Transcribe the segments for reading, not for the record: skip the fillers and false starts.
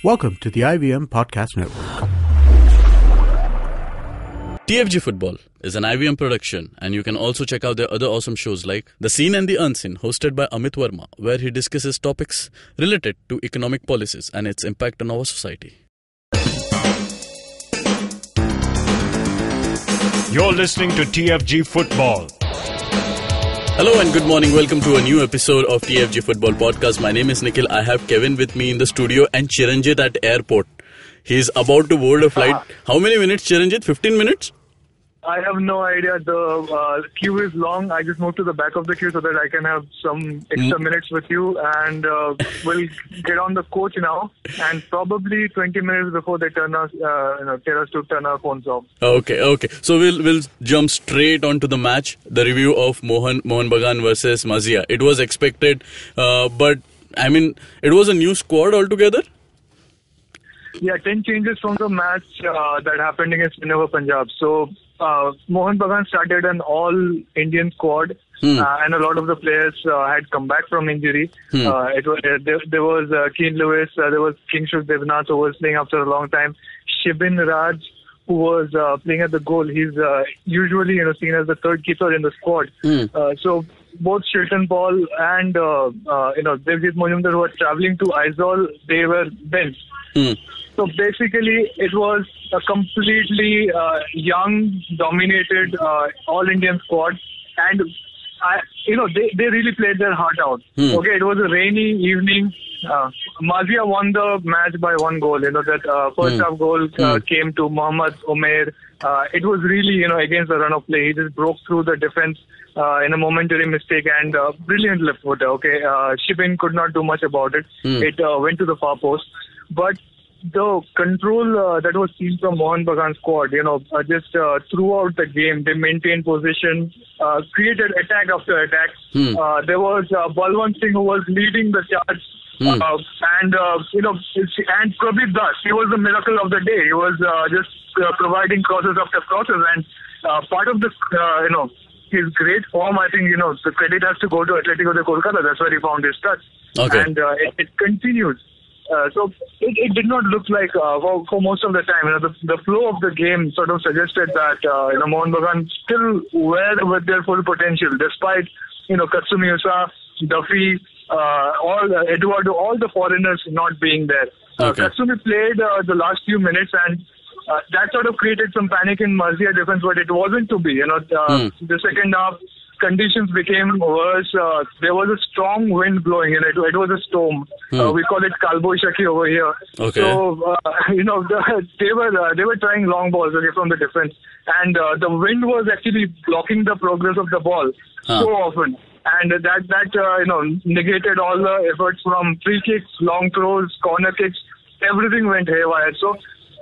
Welcome to the IVM Podcast Network. TFG Football is an IVM production, and you can also check out their other awesome shows like The Seen and the Unseen, hosted by Amit Verma, where he discusses topics related to economic policies and its impact on our society. You're listening to TFG Football. Hello and good morning. Welcome to a new episode of TFG Football Podcast. My name is Nikhil. I have Kevin with me in the studio and Chiranjit at airport. He's about to board a flight. How many minutes, Chiranjit? 15 minutes? I have no idea. The queue is long. I just moved to the back of the queue so that I can have some extra minutes with you. And we'll get on the coach now. And probably 20 minutes before they tell us to turn our phones off. Okay. So we'll jump straight onto the match. The review of Mohan Bagan versus Maziya. It was expected, but I mean, it was a new squad altogether. Yeah, 10 changes from the match that happened against Punjab. So Mohan Bagan started an all-Indian squad, and a lot of the players had come back from injury. There was Keen Lewis, there was Kingshuk Devnath, who was playing after a long time. Shibin Raj, who was playing at the goal. He's usually seen as the third keeper in the squad. So both Shilton Paul and Devjit Mojumdar, who were travelling to Aizawl, they were benched. So basically, it was a completely young, dominated all-Indian squad, and they really played their heart out. Okay, it was a rainy evening. Maziya won the match by one goal. That first half goal came to Mohammad Umair. It was really against the run of play. He just broke through the defense in a momentary mistake and brilliant left footer. Okay, Shibin could not do much about it. It went to the far post, but the control that was seen from Mohan Bagan squad, just throughout the game, they maintained position, created attack after attack. There was Balwant Singh who was leading the charge, and Prabir Das, he was the miracle of the day. He was just providing crosses after crosses, and part of the his great form, I think, the credit has to go to Atletico de Kolkata. That's where he found his touch. Okay. And it continues. So it did not look like for most of the time. The flow of the game sort of suggested that Mohan Bagan still were with their full potential, despite Katsumi Usa, Duffy, Eduardo, all the foreigners not being there. Katsumi played the last few minutes, and that sort of created some panic in Maziya defense, but it wasn't to be. The second half, conditions became worse. There was a strong wind blowing. It was a storm. We call it Kalboishaki over here. Okay. So they were trying long balls from the defense, and the wind was actually blocking the progress of the ball so often, and that negated all the efforts from free kicks, long throws, corner kicks. Everything went haywire. So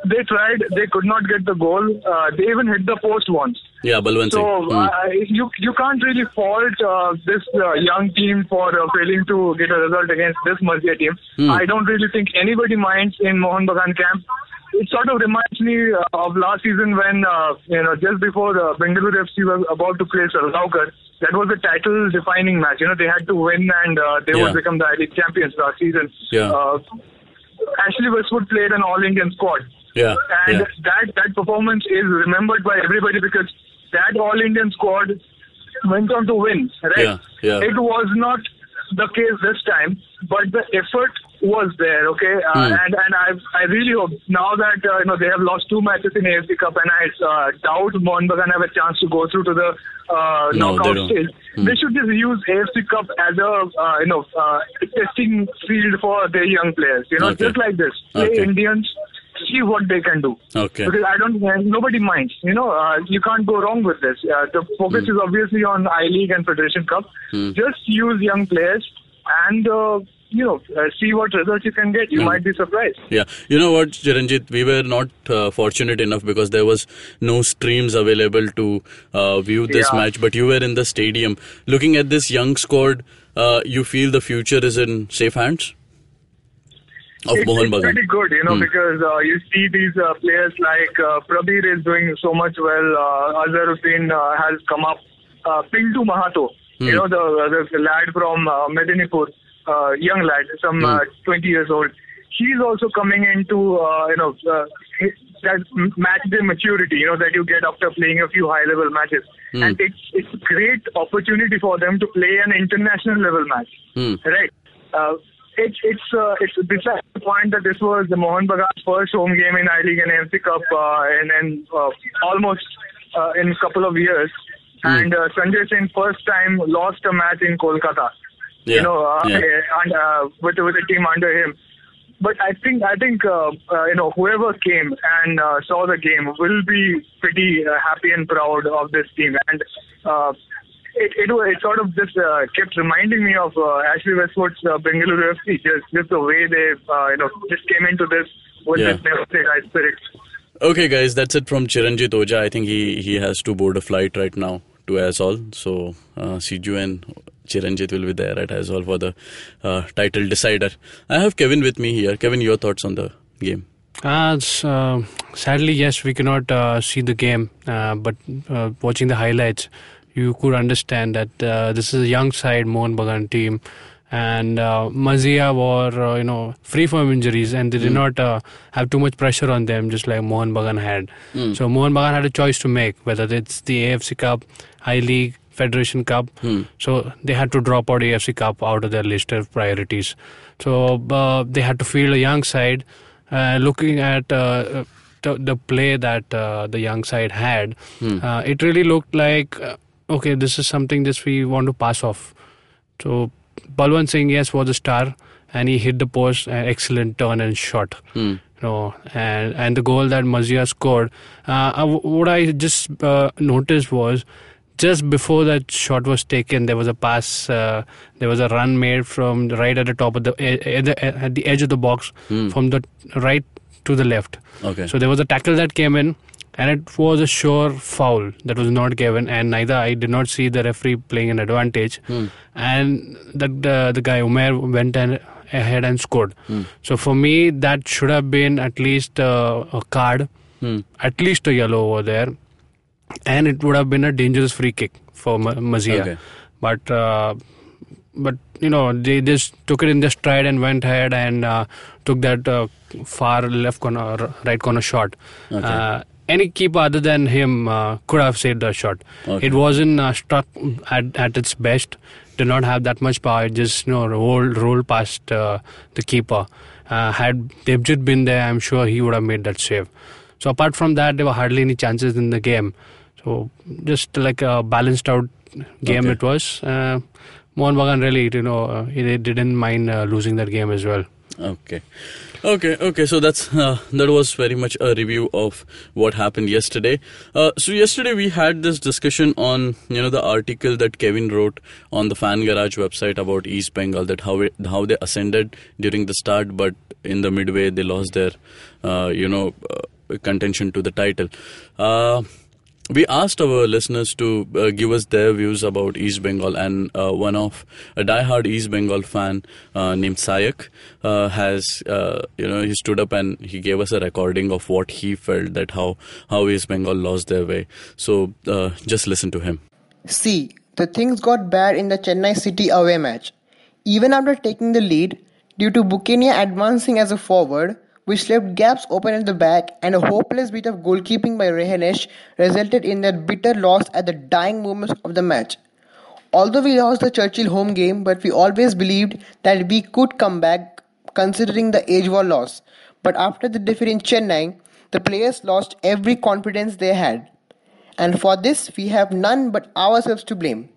they tried. They could not get the goal. They even hit the post once. Yeah, Balwant Singh. So you can't really fault this young team for failing to get a result against this Maziya team. I don't really think anybody minds in Mohan Bagan camp. It sort of reminds me of last season when just before Bengaluru FC was about to play Sarlaukar. That was a title-defining match. They had to win, and they would become the league champions last season. Ashley Westwood played an all-Indian squad. And that performance is remembered by everybody because that all-Indian squad went on to win, right? It was not the case this time, but the effort was there, okay? And I really hope now that they have lost 2 matches in AFC Cup, and I doubt Mohan Bagan have a chance to go through to the knockout stage. They should just use AFC Cup as a testing field for their young players. Just like this, play Indians. See what they can do. Okay. Because nobody minds. You can't go wrong with this. The focus is obviously on I-League and Federation Cup. Just use young players and, see what results you can get. You might be surprised. Yeah. You know what, Chiranjit, we were not fortunate enough because there was no streams available to view this match, but you were in the stadium. Looking at this young squad, you feel the future is in safe hands? It's pretty good, because you see these players like Prabir is doing so much well. Azharuddin has come up. Pintu Mahato, the lad from Medinipur, young lad, some 20 years old. he's also coming into that match day maturity, that you get after playing a few high level matches, and it's a great opportunity for them to play an international level match, right? It's besides the point that this was the Mohan Bagan's first home game in I-League and AFC Cup in almost in a couple of years, and Sanjay Singh first time lost a match in Kolkata, and with a team under him. But I think whoever came and saw the game will be pretty happy and proud of this team, and it sort of just kept reminding me of Ashley Westwood's Bengaluru FC, just the way they just came into this with this never say die spirit. Okay, guys, that's it from Chiranjit Oja. I think he has to board a flight right now to Aizawl. So Siju and Chiranjit will be there at Aizawl for the title decider. I have Kevin with me here. Kevin, your thoughts on the game? Sadly, yes, we cannot see the game, but watching the highlights, you could understand that this is a young side, Mohan Bagan team, and Maziya were free from injuries, and they did not have too much pressure on them, just like Mohan Bagan had. So Mohan Bagan had a choice to make, whether it's the AFC Cup, I-League, Federation Cup. So they had to drop out AFC Cup out of their list of priorities. So they had to field a young side. Looking at the play that the young side had, it really looked like, okay, this is something this we want to pass off. So Balwant Singh, yes, was a star, and he hit the post, an excellent turn and shot. And the goal that Maziya scored, what I just noticed was, just before that shot was taken, there was a pass, there was a run made from right at the top of at the edge of the box, from the right to the left. Okay. So there was a tackle that came in, and it was a sure foul that was not given, and I did not see the referee playing an advantage. And the guy Umair went ahead and scored. So for me, that should have been at least a card, at least a yellow over there. And it would have been a dangerous free kick for Maziya. Okay. But they just took it in their stride and went ahead and took that far left corner, right corner shot. Okay. Any keeper other than him could have saved the shot. Okay. It wasn't struck at its best. Did not have that much power. It just rolled past the keeper. Had Devjit been there, I'm sure he would have made that save. So apart from that, there were hardly any chances in the game. So just like a balanced out game it was. Mohan Bagan really, he didn't mind losing that game as well. Okay. So that was very much a review of what happened yesterday. So yesterday we had this discussion on the article that Kevin wrote on the Fan Garage website about East Bengal, that how they ascended during the start, but in the midway they lost their contention to the title. We asked our listeners to give us their views about East Bengal, and a diehard East Bengal fan named Sayak has he stood up and he gave us a recording of what he felt, that how East Bengal lost their way. So just listen to him. See, the things got bad in the Chennai City away match. Even after taking the lead, due to Buchanan advancing as a forward, which left gaps open at the back, and a hopeless bit of goalkeeping by Rehanesh resulted in their bitter loss at the dying moments of the match. Although we lost the Churchill home game, but we always believed that we could come back considering the age war loss. But after the defeat in Chennai, the players lost every confidence they had. And for this, we have none but ourselves to blame.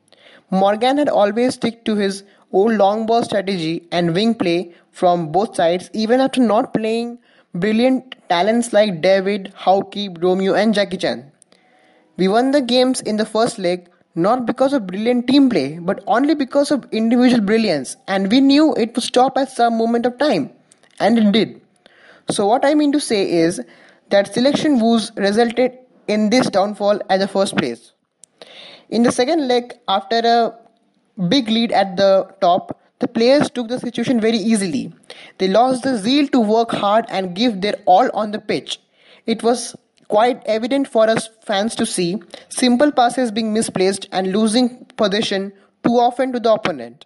Morgan had always stick to his old long ball strategy and wing play from both sides, even after not playing brilliant talents like David, Hauki, Romeo and Jackie Chan. We won the games in the first leg not because of brilliant team play, but only because of individual brilliance, and we knew it would stop at some moment of time, and it did. So what I mean to say is that selection woes resulted in this downfall at the first place. In the second leg, after a big lead at the top, the players took the situation very easily. They lost the zeal to work hard and give their all on the pitch. It was quite evident for us fans to see simple passes being misplaced and losing possession too often to the opponent.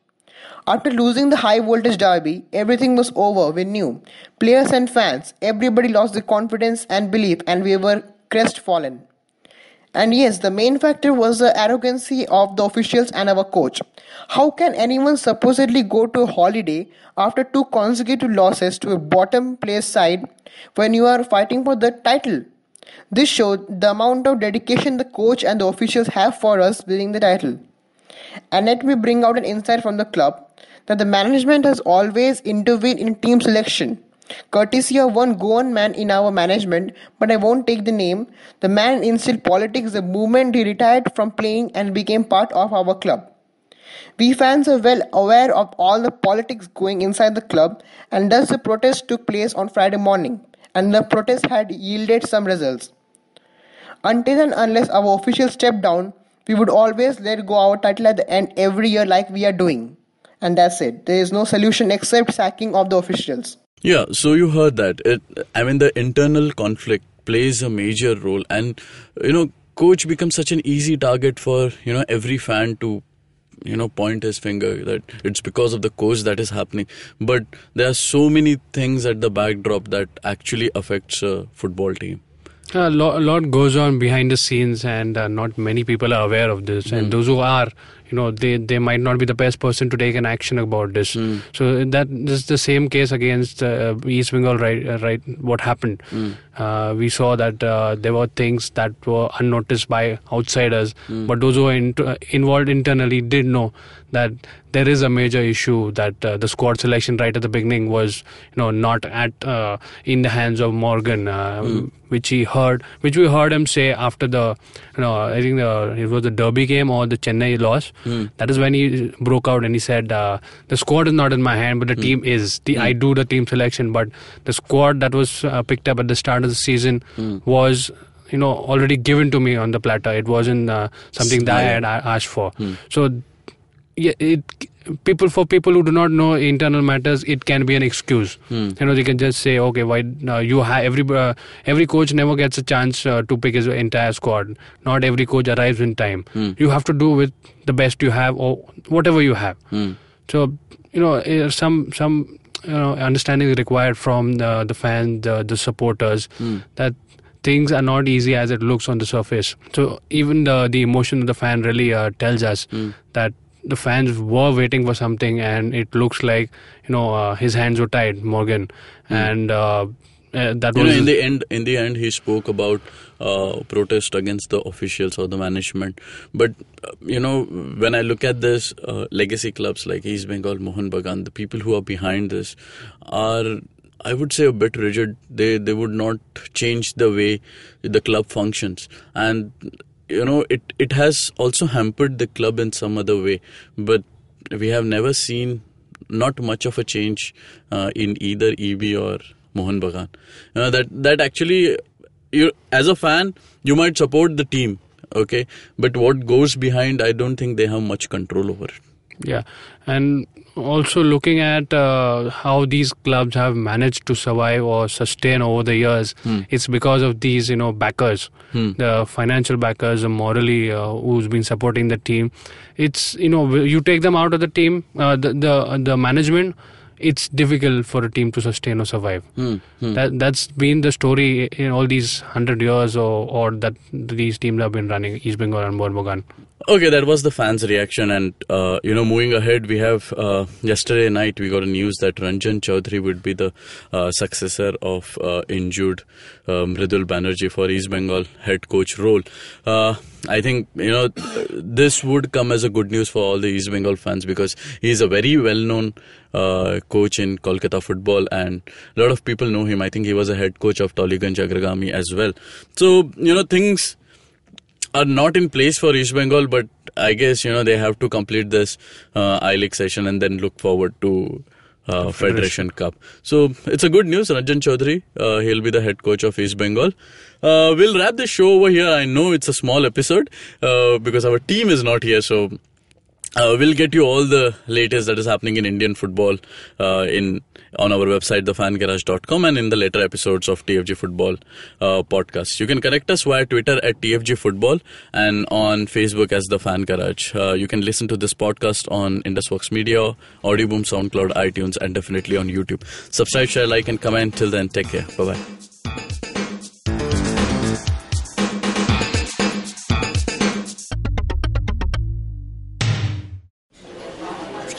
After losing the high voltage derby, everything was over, we knew. Players and fans, everybody lost their confidence and belief, and we were crestfallen. And yes, the main factor was the arrogancy of the officials and our coach. How can anyone supposedly go to a holiday after two consecutive losses to a bottom place side when you are fighting for the title? This showed the amount of dedication the coach and the officials have for us winning the title. And let me bring out an insight from the club that the management has always intervened in team selection. Courtesy of one Goan man in our management, but I won't take the name, the man instilled politics the moment he retired from playing and became part of our club. We fans are well aware of all the politics going inside the club, and thus the protest took place on Friday morning, and the protest had yielded some results. Until and unless our officials step down, we would always let go our title at the end every year like we are doing. And that's it. There is no solution except sacking of the officials. Yeah, so you heard that. The internal conflict plays a major role, and coach becomes such an easy target for every fan to point his finger that it's because of the coach that is happening. But there are so many things at the backdrop that actually affects a football team. A lot goes on behind the scenes, and not many people are aware of this. And those who are, they might not be the best person to take an action about this. So that is the same case against East Bengal, right? What happened? We saw that there were things that were unnoticed by outsiders, but those who were involved internally did know that there is a major issue, that the squad selection right at the beginning was not in the hands of Morgan, which we heard him say after the I think it was the Derby game or the Chennai loss. That is when he broke out and he said, the squad is not in my hand, but the team is. I do the team selection, but the squad that was picked up at the start of the season was already given to me on the platter. It wasn't something that I had asked for. So yeah, for people who do not know internal matters, it can be an excuse. They can just say, okay, why you have every coach never gets a chance to pick his entire squad. Not every coach arrives in time. You have to do with the best you have or whatever you have. So some understanding is required from the fans, the supporters, that things are not easy as it looks on the surface. So even the emotion of the fan really tells us that the fans were waiting for something, and it looks like his hands were tied, Morgan, and that was in the end he spoke about protest against the officials or the management. But when I look at this, legacy clubs like East Bengal, Mohun Bagan, the people who are behind this are, I would say, a bit rigid. They would not change the way the club functions, and it has also hampered the club in some other way. But we have never seen not much of a change in either EB or Mohun Bagan. That actually, as a fan, you might support the team, okay, but what goes behind, I don't think they have much control over it. Yeah, and also looking at how these clubs have managed to survive or sustain over the years, it's because of these, backers, the financial backers, morally who's been supporting the team. It's you take them out of the team, the management. It's difficult for a team to sustain or survive. That's been the story in all these 100 years or that these teams have been running, East Bengal and Mohun Bagan. Okay, that was the fans' reaction, and moving ahead, we have yesterday night we got a news that Ranjan Choudhury would be the successor of injured Mridul Banerjee for East Bengal head coach role. I think this would come as a good news for all the East Bengal fans, because he is a very well-known coach in Kolkata football, and a lot of people know him. I think he was a head coach of Toliganj Agragami as well. So things are not in place for East Bengal, but I guess they have to complete this I-League session and then look forward to Federation Cup. So it's a good news. Ranjan Choudhury, he'll be the head coach of East Bengal. We'll wrap this show over here. I know it's a small episode because our team is not here, so We'll get you all the latest that is happening in Indian football on our website, thefangarage.com, and in the later episodes of TFG Football podcast. You can connect us via Twitter at TFG Football and on Facebook as The Fan Garage. You can listen to this podcast on Indusworks Media, Audioboom, SoundCloud, iTunes, and definitely on YouTube. Subscribe, share, like, and comment. Till then, take care. Bye-bye.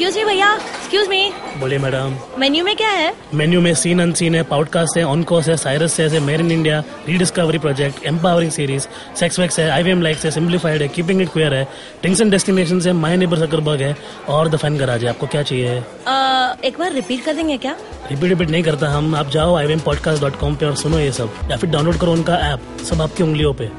Excuse me भैया, excuse me. बोलिए madam. Menu में क्या है? Menu में scene unseen है, podcast है, on course है, Cyrus है, made in India, rediscovery project, empowering series, sex wax है, IVM लाइक्स है, सिंप्लीफाइड है, कीपिंग इट क्वियर है, टिंग्स एंड डेस्टिनेशंस है, माय नेबर सकरबर्ग है और द फैन गराज है. आपको क्या चाहिए? एक बार रिपीट कर देंगे क्या? रिपीट नहीं करता हम. आप जाओ IVMpodcast.com पे और सुनो ये सब, या फिर डाउनलोड करो उनका ऐप, सब आपकी उंगलियों पे.